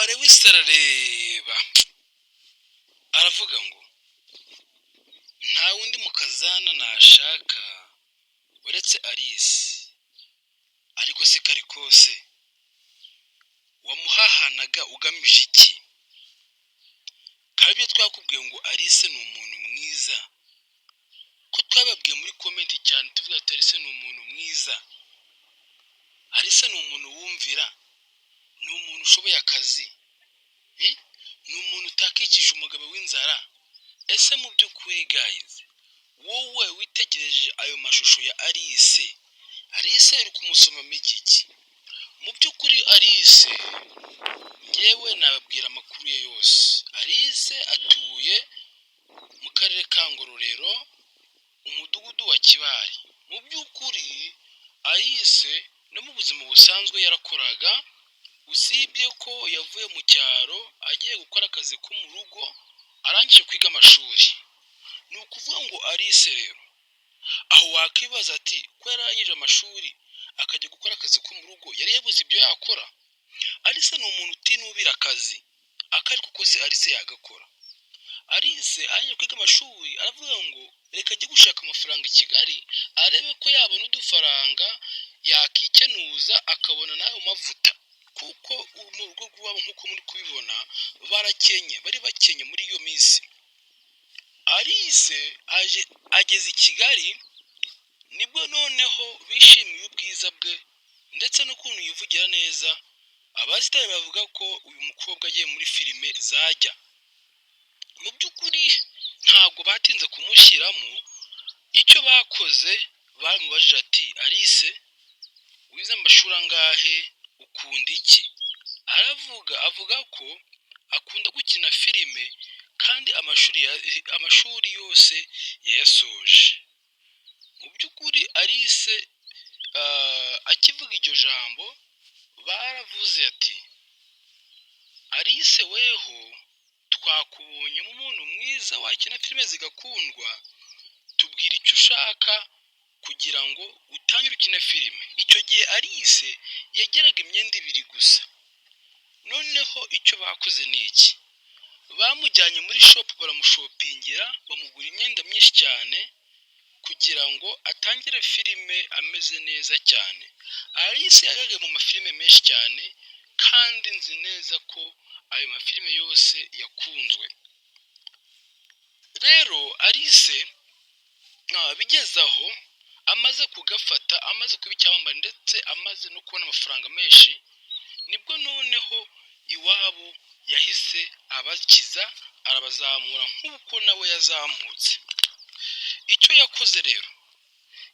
Lewis arareba aravuga ngo nta wundi mukazana nashaka uretse Alice, ariko se kari kose wamuhahanaga ugamije iki? Kabye twakubwiye ngo Alice ni umuntu mwiza, ko twababwiye muri comment cyane tuvuga ati Alice ni umuntu mwiza, Alice ni umuntu wumvira, ni umuntu ushoboye akazi, ni umuntu utakicisha umugabo w'inzara. Ese mu by'ukuri guys, wowe witegereje ayo mashusho ya Alice uri kumusoma migiki? Mu by'ukuri Alice yewe nababwira amakuru ye yose. Alice atuye mu karere ka Ngororero, umudugudu wa Kibari. Mu by'ukuri Alice no mu buzima busanzwe yarakoraga, usibye ko yavuye mu cyaro agiye gukora akazi ko mu rugo arangije kwiga amashuri. Ni ukuvuga ngo Alice rero aho wakibaza ati ko yarangije amashuri akajya gukora akazi ko mu rugo yari yabuze ibyo yakora? Alice ni umuntu utinubira akazi akari kuko se Alice yagakora. Alice aje kwiga amashuri aravuga ngo reka ajye gushaka amafaranga i Kigali arebe ko yabona udufaranga yakikenuza akabona nayo mavuta, kuko mu rugo rwabo nkuko muri kubibona bari bakenye muri iyo minsi. Alice ageze i Kigali nibwo noneho bishimiye ubwiza bwe ndetse n'ukuntu yivugira neza. Abasitari bavuga ko uyu mukobwa agiye muri filime zajya. Mu by'ukuri ntabwo batinze kumushyiramo, icyo bakoze baramubajije ati Alice wize amashuri angahe, ukunda iki? Avuga ko akunda gukina filime kandi amashuri yose yayasoje. Mu by'ukuri Alice akivuga iryo jambo baravuze ati Alice weho twakubonye mu muntu mwiza wakina filime zigakundwa, tubwira icyo ushaka kugira ngo utangire ukine filime. Icyo gihe Alice yageraga imyenda 2 gusa. Noneho icyo bakoze ni iki? Bamujyanye muri shop baramushopingira, bamugura imyenda myinshi cyane kugira ngo atangire filime ameze neza cyane. Alice yagaga mu mafilime menshi cyane kandi nzi neza ko ayo mafilime yose yakunzwe. Rero Alice bigezaho amaze kugafata, amaze kuba icyamamare ndetse amaze no kubona amafaranga menshi, nibwo noneho iwabo yahise abakiza arabazamura nk'uko nawe yazamutse. Icyo yakoze rero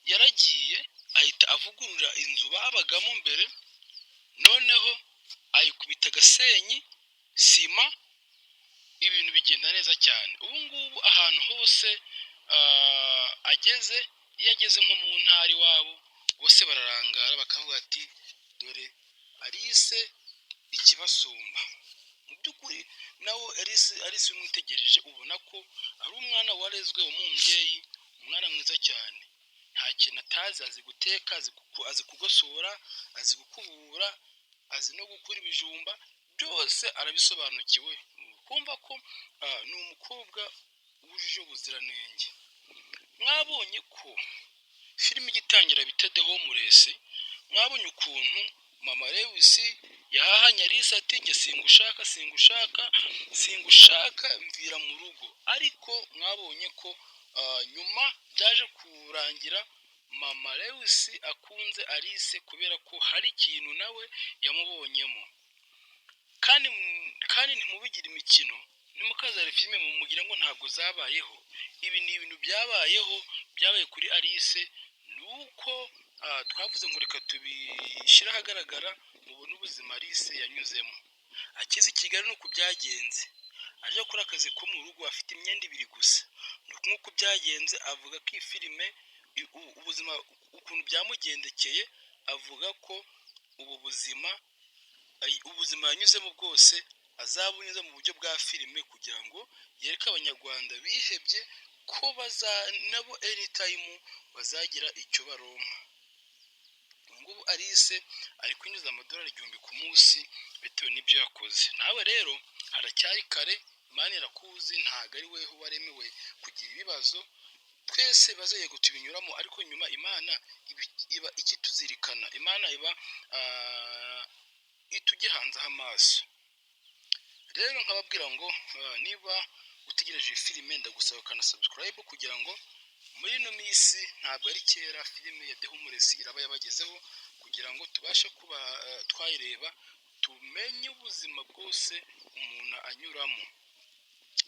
yaragiye ahita avugurura inzu babagamo mbere, noneho ayikubita gasenyi sima, ibintu bigenda neza cyane. Ubu ngubu ahantu hose iyo ageze nko mu ntara iwabo bose bararangara bakavuga ati dore Alice ikibasumba. Mu by'ukuri nawe Alice umwitegereje ubona ko ari umwana warezwe umubyeyi, umwana mwiza cyane. Nta kintu atazi, azi guteka, azi kugosora, azi gukubura, azi no gukura ibijumba, byose arabisobanukiwe. Kumva ko ni umukobwa wujuje ubuziranenge. Mwabonye ko filime igitangira bita The Homeless, mwabonye ukuntu Mama Lewis yahahanye Alice ati nge singushaka mvira mu rugo. Ariko mwabonye ko nyuma byaje kurangira Mama Lewis akunze Alice kubera ko hari ikintu nawe yamubonyemo. Kandi ntimubigire imikino, nimukazare filime mumugira ngo ntabwo zabayeho. Ibi ni ibintu byabaye kuri Alice, nuko twavuze ngo reka tubishyira ahagaragara mubone ubuzima Alice yanyuzemo. Akize i Kigali nuko byagenze, aje gukora akazi ko mu rugo afite imyenda 2 gusa. Nuko byagenze avuga ko iyi filime ubuzima ukuntu byamugendekeye, avuga ko ubuzima yanyuzemo bwose azabunyuza mu buryo bwa filime kugira ngo yereke abanyarwanda bihebye ko nabo anytime bazagira icyo baronka. Ngubu Alice ari kwinjiza $1000 ku munsi bitewe n'ibyo yakoze. Nawe rero haracyari kare, Imana irakuzi, ntabwo ari weho waremewe kugira ibibazo, twese bazeye tubinyuramo, ariko nyuma Imana iba ikituzirikana, Imana iba itugihanzeho amaso. Rero nkababwira ngo niba utegereje iyi filime ndagusaba ukana subscribe kugira ngo muri ino minsi, ntabwo ari kera, filime ya The Homeless iraba yabagezeho kugira ngo tubashe kuba twayireba, tumenye ubuzima bwose umuntu anyuramo.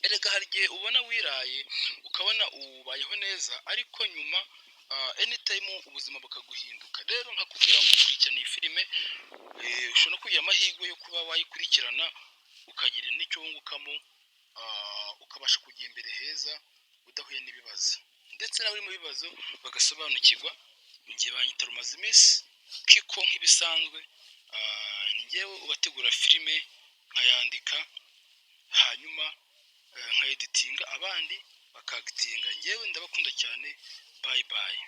Erega hari igihe ubona wiraye ukabona ubayeho neza, ariko nyuma anytime ubuzima bukaguhinduka. Rero nkakubwira ngo ukurikirane iyi filime, ushobora no kugira amahirwe yo kuba wayikurikirana ukagira n'icyo wungukamo, ukabasha kujya imbere heza udahuye n'ibibazo, ndetse n'abari mu bibazo bagasobanukirwa. Ngiye banyita Rumazimisi Kiko nk'ibisanzwe, njyewe ubategura filime nkayandika, hanyuma nkayeditinga, abandi bakagitinga. Njyewe ndabakunda cyane, bye bye.